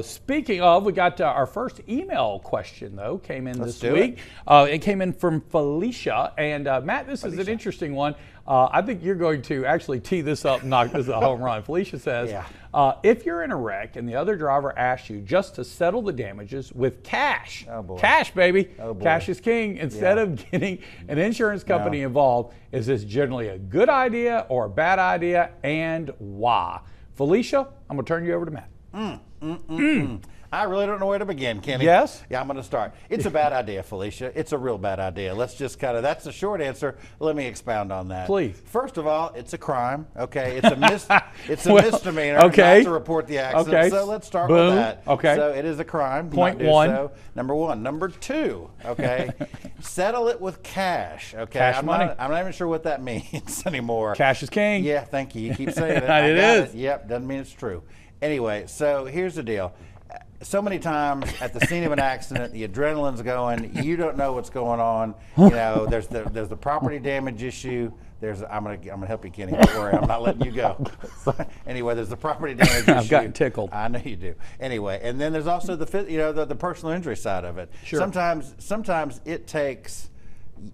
Speaking of, we got our first email question, though, came in Let's this do week. It came in from Felicia. And Matt, this is an interesting one. I think you're going to actually tee this up and knock this a home run. Felicia says, if you're in a wreck and the other driver asks you just to settle the damages with cash, cash, baby, cash is king, instead of getting an insurance company involved, is this generally a good idea or a bad idea, and why? Felicia, I'm going to turn you over to Matt. I really don't know where to begin, Kenny. Yes? Yeah, I'm going to start. It's a bad idea, Felicia. It's a real bad idea. Let's just that's the short answer. Let me expound on that. Please. First of all, it's a crime, okay? It's a misdemeanor not to report the accident. So let's start with that. Okay. So it is a crime. Point one. So. Number one. Number two, okay? Settle it with cash, okay? Cash money. I'm not even sure what that means anymore. Cash is king. Yeah, thank you. You keep saying it. It is. Yep, doesn't mean it's true. Anyway, so here's the deal. So many times at the scene of an accident, the adrenaline's going. You don't know what's going on. You know, there's the property damage issue. I'm gonna help you, Kenny. Don't worry, I'm not letting you go. Anyway, there's the property damage issue. I've gotten tickled. I know you do. Anyway, and then there's also the personal injury side of it. Sure. Sometimes it takes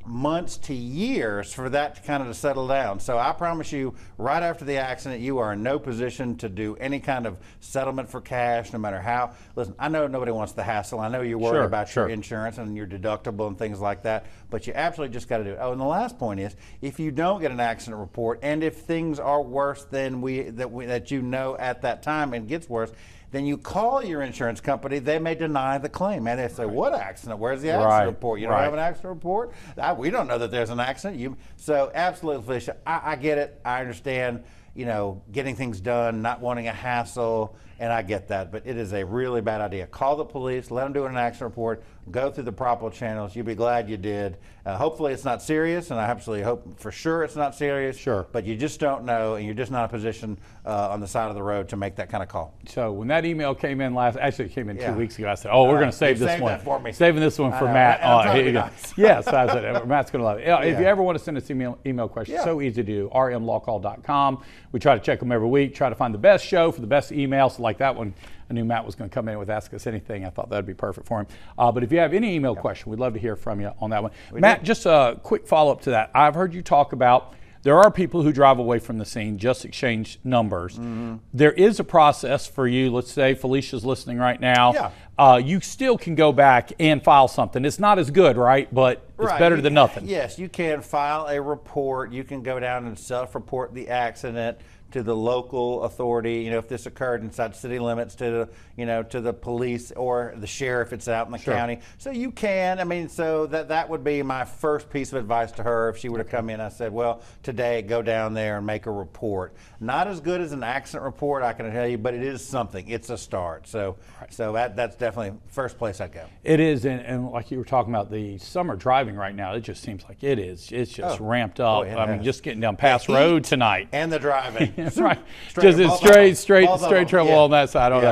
months to years for that to kind of settle down. So I promise you, right after the accident, you are in no position to do any kind of settlement for cash, no matter how. Listen, I know nobody wants the hassle. I know you're worried about your insurance and your deductible and things like that, but you absolutely just got to do it. Oh, and the last point is, if you don't get an accident report, and if things are worse than that you know at that time and gets worse, then you call your insurance company. They may deny the claim, and they say, "What accident? Where's the accident report? You don't have an accident report? We don't know that there's an accident." So absolutely, Felicia, I get it. I understand. Getting things done, not wanting a hassle, and I get that. But it is a really bad idea. Call the police. Let them do an accident report. Go through the proper channels. You'll be glad you did. Hopefully it's not serious, and I absolutely hope for sure it's not serious. Sure. But you just don't know, and you're just not in a position on the side of the road to make that kind of call. So when that email came in actually it came in 2 weeks ago, I said, we're going to save this one. That for me. Saving this one for Matt. Here you go. Yes, I said, Matt's going to love it. If you ever want to send us email questions, so easy to do, rmlawcall.com. We try to check them every week, try to find the best show for the best email. So like that one, I knew Matt was going to come in with Ask Us Anything. I thought that would be perfect for him. But if you have any email question, we'd love to hear from you on that one. Matt, just a quick follow-up to that. I've heard you talk about there are people who drive away from the scene, just exchange numbers. Mm-hmm. There is a process for you. Let's say Felicia's listening right now. Yeah. You still can go back and file something. It's not as good, right? But it's better than nothing. Yes, you can file a report. You can go down and self-report the accident to the local authority, if this occurred inside city limits, to the police or the sheriff if it's out in the county. So you can, so that would be my first piece of advice to her if she were to come in. I said, well, today go down there and make a report. Not as good as an accident report, I can tell you, but it is something. It's a start. So that's definitely first place I'd go. It is, and like you were talking about the summer driving right now, it just seems like it is. It's just ramped up. Just getting down Pass Road tonight. And the driving. Right. Just straight trouble on that side.